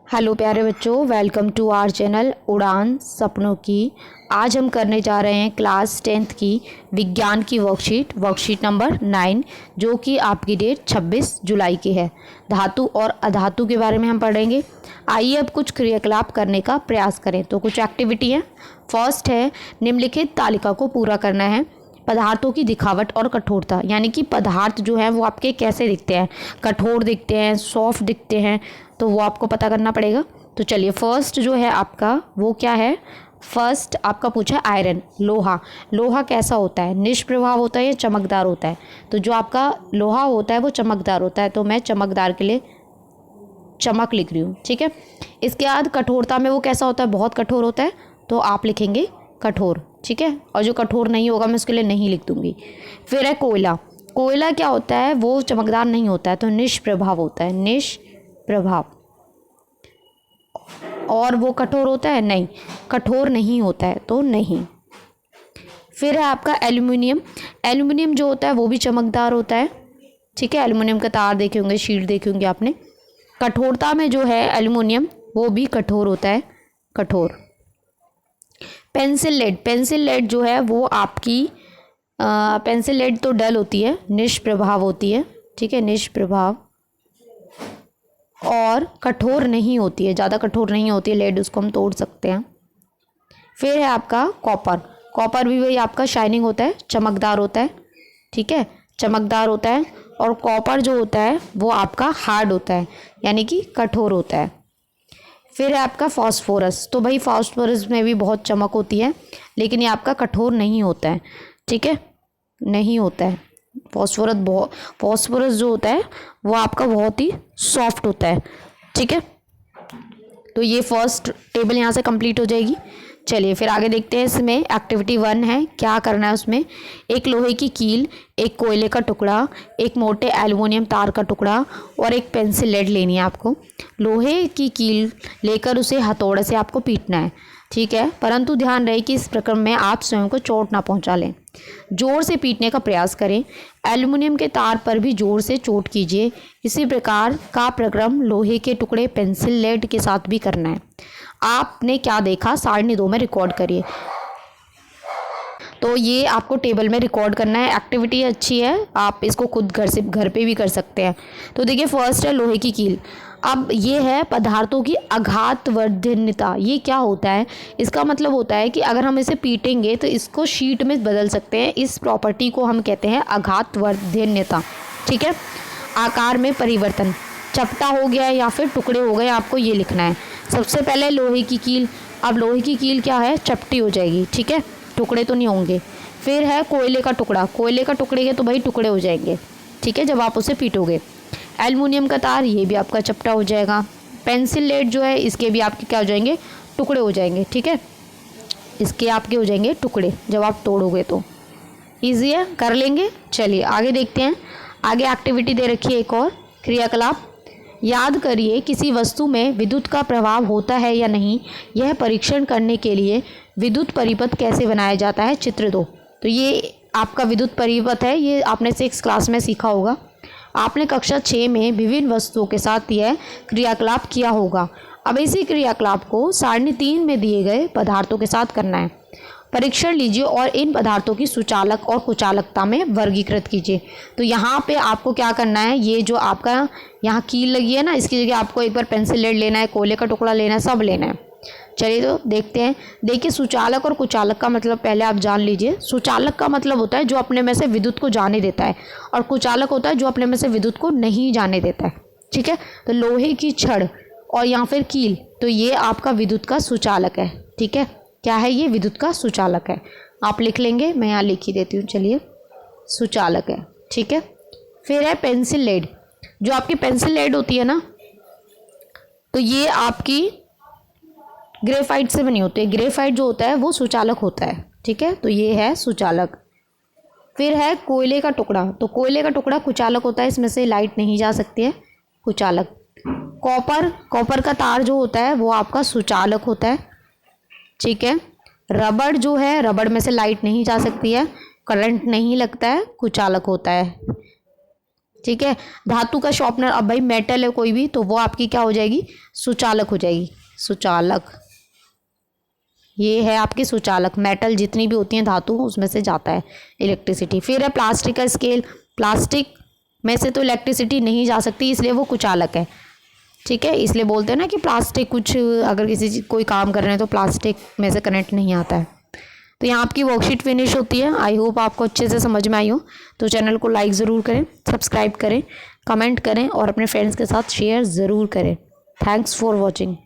Hello प्यारे बच्चों, welcome to our channel उड़ान सपनों की। आज हम करने जा रहे हैं क्लास 10th की विज्ञान की वर्कशीट नंबर 9, जो कि आपकी डेट 26 जुलाई की है। धातु और अधातु के बारे में हम पढ़ेंगे। आइए अब कुछ क्रियाकलाप करने का प्रयास करें। तो कुछ एक्टिविटी है। फर्स्ट है, निम्नलिखित तालिका को पूरा करना है। पदार्थों की दिखावट और कठोरता, यानी कि पदार्थ जो है वो आपके कैसे दिखते हैं, कठोर दिखते हैं, सॉफ्ट दिखते हैं, तो वो आपको पता करना पड़ेगा। तो चलिए, फर्स्ट जो है आपका वो क्या है। फर्स्ट आपका पूछा है आयरन, लोहा। लोहा कैसा होता है, निष्प्रभाव होता है या चमकदार होता है? तो जो आपका लोहा होता है वो चमकदार होता है, तो मैं चमकदार के लिए चमक लिख रही हूँ, ठीक है। इसके बाद कठोरता में वो कैसा होता है, बहुत कठोर होता है, तो आप लिखेंगे कठोर, ठीक है। और जो कठोर नहीं होगा मैं उसके लिए नहीं लिख दूंगी। फिर है कोयला। कोयला क्या होता है, वो चमकदार नहीं होता है, तो निष्प्रभाव होता है, निष्प्रभाव। और वो कठोर होता है, नहीं, कठोर नहीं होता है, तो नहीं। फिर है आपका एल्युमिनियम। एल्युमिनियम जो होता है वो भी चमकदार होता है, ठीक है। एल्युमिनियम का तार देखे होंगे, शीट देखे होंगे आपने। कठोरता में जो है एल्युमिनियम वो भी कठोर होता है, कठोर। Pencil lead. पेंसिल लेड जो है वो आपकी पेंसिल लेड तो डल होती है, निष्प्रभाव होती है, ठीक है, निष्प्रभाव, और कठोर नहीं होती है, ज़्यादा कठोर नहीं होती है लेड, उसको हम तोड़ सकते हैं। फिर है आपका कॉपर। कॉपर भी वही आपका शाइनिंग होता है, चमकदार होता है, ठीक है, चमकदार होता है। और कॉपर जो होता है वो आपका हार्ड होता है, यानी कि कठोर होता है। फिर है आपका फास्फोरस। तो भाई फास्फोरस में भी बहुत चमक होती है, लेकिन ये आपका कठोर नहीं होता है, ठीक है, नहीं होता है। फास्फोरस जो होता है वो आपका बहुत ही सॉफ्ट होता है, ठीक है। तो ये फर्स्ट टेबल यहाँ से कंप्लीट हो जाएगी। चलिए फिर आगे देखते हैं। इसमें एक्टिविटी 1 है, क्या करना है उसमें। एक लोहे की कील, एक कोयले का टुकड़ा, एक मोटे एल्युमिनियम तार का टुकड़ा और एक पेंसिल लेड लेनी है आपको। लोहे की कील लेकर उसे हथौड़े से आपको पीटना है, ठीक है, परंतु ध्यान रहे कि इस प्रक्रम में आप स्वयं को चोट ना पहुंचा लें। जोर से पीटने का प्रयास करें। एल्युमिनियम के तार पर भी जोर से चोट कीजिए। इसी प्रकार का प्रक्रम लोहे के टुकड़े पेंसिल लेड के साथ भी करना है। आपने क्या देखा, सारणी 2 में रिकॉर्ड करिए। तो ये आपको टेबल में रिकॉर्ड करना है। एक्टिविटी अच्छी है, आप इसको खुद घर पे भी कर सकते हैं। तो देखिए, फर्स्ट है लोहे की कील। अब ये है पदार्थों की आघातवर्धनीयता। ये क्या होता है, इसका मतलब होता है कि अगर हम इसे पीटेंगे तो इसको शीट में बदल सकते हैं। इस प्रॉपर्टी को हम कहते हैं आघातवर्धनीयता, ठीक है। आकार में परिवर्तन, चपटा हो गया या फिर टुकड़े हो गए, आपको ये लिखना है। सबसे पहले लोहे की कील। अब लोहे की कील क्या है, चपटी हो जाएगी, ठीक है, टुकड़े तो नहीं होंगे। फिर है कोयले का टुकड़ा। कोयले का टुकड़े के तो भाई टुकड़े हो जाएंगे, ठीक है, जब आप उसे पीटोगे। एल्युमिनियम का तार, ये भी आपका चपटा हो जाएगा। पेंसिल लेड जो है इसके भी आपके क्या हो जाएंगे, टुकड़े हो जाएंगे, ठीक है, इसके आपके हो जाएंगे टुकड़े जब आप तोड़ोगे तो। ईजी है, कर लेंगे। चलिए आगे देखते हैं। आगे एक्टिविटी दे रखी है एक और, क्रियाकलाप। याद करिए, किसी वस्तु में विद्युत का प्रभाव होता है या नहीं, यह परीक्षण करने के लिए विद्युत परिपथ कैसे बनाया जाता है, चित्र 2। तो ये आपका विद्युत परिपथ है, ये आपने 6 क्लास में सीखा होगा। आपने कक्षा 6 में विभिन्न वस्तुओं के साथ यह क्रियाकलाप किया होगा। अब इसी क्रियाकलाप को सारणी 3 में दिए गए पदार्थों के साथ करना है। परीक्षण लीजिए और इन पदार्थों की सुचालक और कुचालकता में वर्गीकृत कीजिए। तो यहाँ पे आपको क्या करना है, ये जो आपका यहाँ कील लगी है ना, इसकी जगह आपको एक बार पेंसिल लेड लेना है, कोयले का टुकड़ा लेना है, सब लेना है। चलिए तो देखते हैं। देखिए, सुचालक और कुचालक का मतलब पहले आप जान लीजिए। सुचालक का मतलब होता है जो अपने में से विद्युत को जाने देता है, और कुचालक होता है जो अपने में से विद्युत को नहीं जाने देता है, ठीक है। तो लोहे की छड़ और या फिर कील, तो ये आपका विद्युत का सुचालक है, ठीक है। क्या है, ये विद्युत का सुचालक है। आप लिख लेंगे, मैं यहाँ लिख ही देती हूँ। चलिए, सुचालक है, ठीक है। फिर है पेंसिल लेड। जो आपकी पेंसिल लेड होती है ना, तो ये आपकी ग्रेफाइट से बनी होती है। ग्रेफाइट जो होता है वो सुचालक होता है, ठीक है, तो ये है सुचालक। फिर है कोयले का टुकड़ा। तो कोयले का टुकड़ा कुचालक होता है, इसमें से लाइट नहीं जा सकती है, कुचालक। कॉपर का तार जो होता है वो आपका सुचालक होता है, ठीक है। रबड़ जो है, रबड़ में से लाइट नहीं जा सकती है, करंट नहीं लगता है, कुचालक होता है। ठीक है। धातु का शॉर्पनर, अब भाई मेटल है कोई भी तो वो आपकी क्या हो जाएगी, सुचालक हो जाएगी, सुचालक। ये है आपकी सुचालक, मेटल जितनी भी होती हैं धातु उसमें से जाता है इलेक्ट्रिसिटी। फिर है प्लास्टिक का स्केल, प्लास्टिक में से तो इलेक्ट्रिसिटी नहीं जा सकती इसलिए वो कुचालक है। ठीक है, इसलिए बोलते हैं ना कि प्लास्टिक कुछ अगर किसी कोई काम कर रहे हैं तो प्लास्टिक में से करंट नहीं आता है। तो यहाँ आपकी वर्कशीट फिनिश होती है। आई होप आपको अच्छे से समझ में आई हो। तो चैनल को लाइक ज़रूर करें, सब्सक्राइब करें, कमेंट करें और अपने फ्रेंड्स के साथ शेयर ज़रूर करें। Thanks for watching.